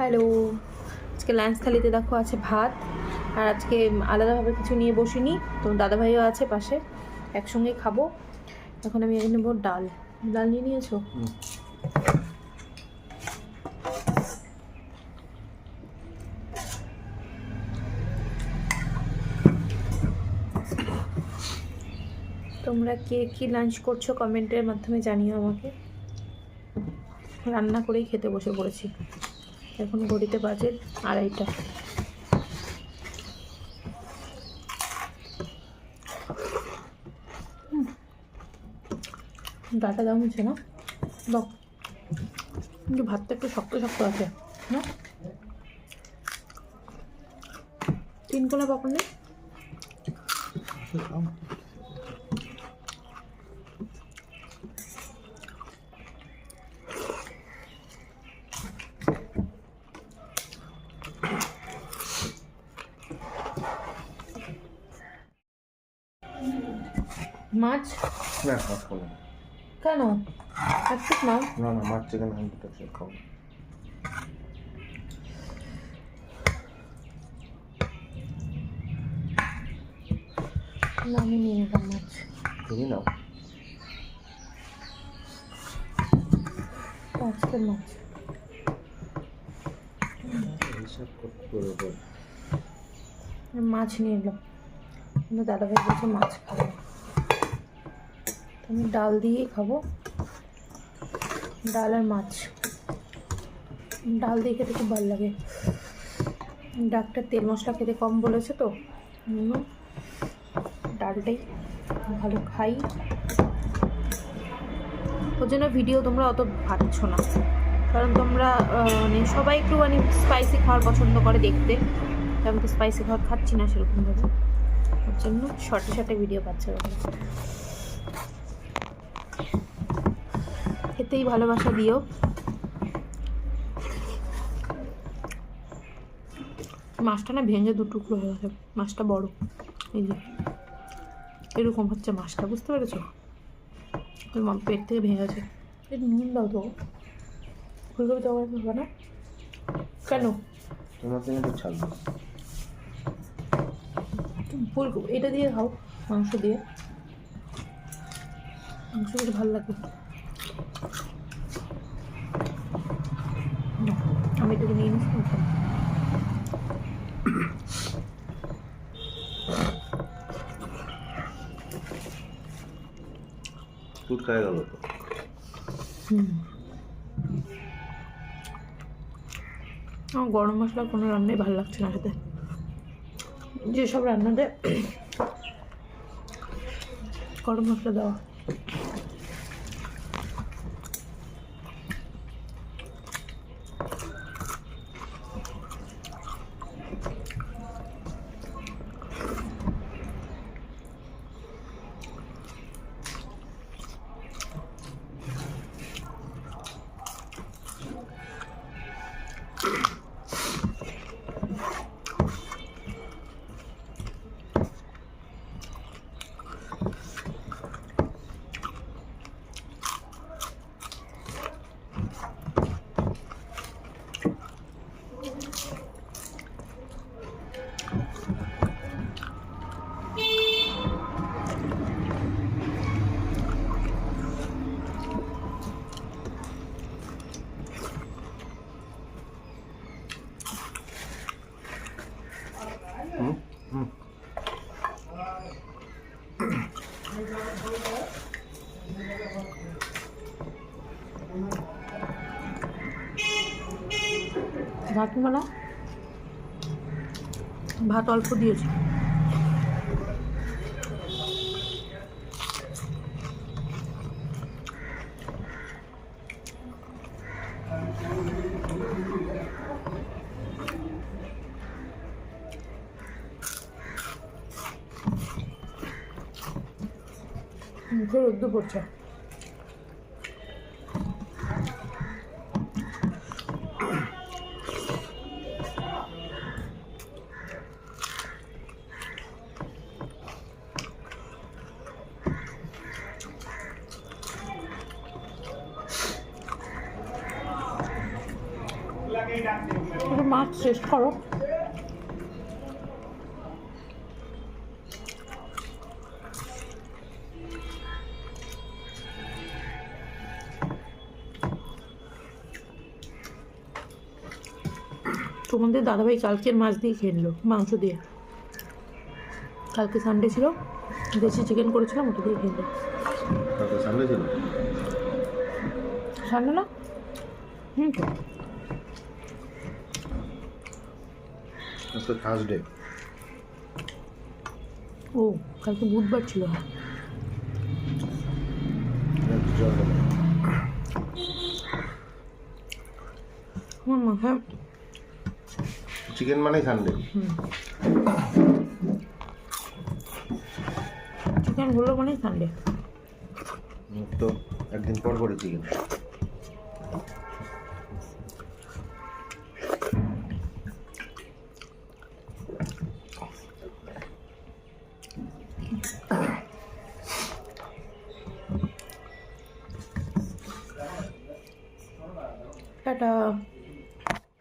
Hello, আজকে lunch থালিতে দেখো আছে ভাত, আর আজকে আলাদাভাবে কিছু নিয়ে বসিনি, তো দাদাভাইও আছে পাশে, একসঙ্গেই খাবো। এখন আমি এখানে নেবো ডাল। ডাল নিয়ে নিয়েছো? তোমরা কে কী লাঞ্চ করছো কমেন্টের মাধ্যমে জানিও আমাকে। রান্না করেই খেতে বসে পড়েছি, এখন ঘড়িতে বাজে 2:30। ডাটা দাম হচ্ছে না বক, কিন্তু ভাতটা একটু শক্ত শক্ত আছে না? 3 কোলা পাপড় নেই? মাছ না মাছ খাবো না। কেন? একটু নাও। না না মাছ চিকেন আমি দুটো সে খাবো। না, আমি নিয়ে নিলাম মাছ। তুমি নাও। আজকের মাছ হিসাব করতে মাছ নিয়ে এলাম, কিন্তু দাদাভাই বলছে মাছ খাবো, আমি ডাল দিয়েই খাবো। ডাল আর মাছ, ডাল দিয়ে খেতে খুব ভালো লাগে। ডাক্তার তেল মশলা খেতে কম বলেছে, তো ডালটাই ভালো খাই। ওর জন্য ভিডিও তোমরা অত পাচ্ছ না, কারণ তোমরা মানে সবাই একটু মানে স্পাইসি খাওয়ার পছন্দ করে দেখতে, আমি তো স্পাইসি খাবার খাচ্ছি না সেরকমভাবে, ওর জন্য শর্টে শর্টে ভিডিও পাচ্ছে ওরা। খেতেই ভালোবাসা দিও। মাছটা না ভেঙে 2 টুকরো হয়ে গেছে, মাছটা বড়, এই যে এরকম হচ্ছে মাছটা, বুঝতে পেরেছো? ওই পেট থেকে ভেঙে গেছে। একটু নুন দাও তো, ফুলকপি তরকারি খাবো না কেন? তোমার জন্য তো ছাড়বো। ফুলকপি এটা দিয়ে খাও, মাংস দিয়ে, মাংস বেশ ভালো লাগে। আমি এটাকে নিয়ে নিচ্ছি। ফুট খাই গেল তো। আমার গরম মশলা কোনো রান্নাই ভালো লাগছে না খেতে, যেসব রান্নাতে গরম মশলা দেওয়া। ভাত বানা, ভাত অল্প দিয়েছি। মুখে রোদ্দু পড়ছে। একটু মাছ টেস্ট করো। তোমাদের দাদাভাই কালকের মাছ দিয়ে খেয়ে নিল, মাংস দিয়ে। কালকে সানডে ছিল, দেশি চিকেন করেছিলাম, ওটা দিয়ে খেয়ে নিল। কালকে সামনে ছিল। সানডে না? তো আজকে থার্সডে। ও কালকে বুধবার ছিল। আমার মাথায় চিকেন মানে সানডে। চিকেন হলো মানে সানডে। তো একদিন পর পরে চিকেন। টাটা।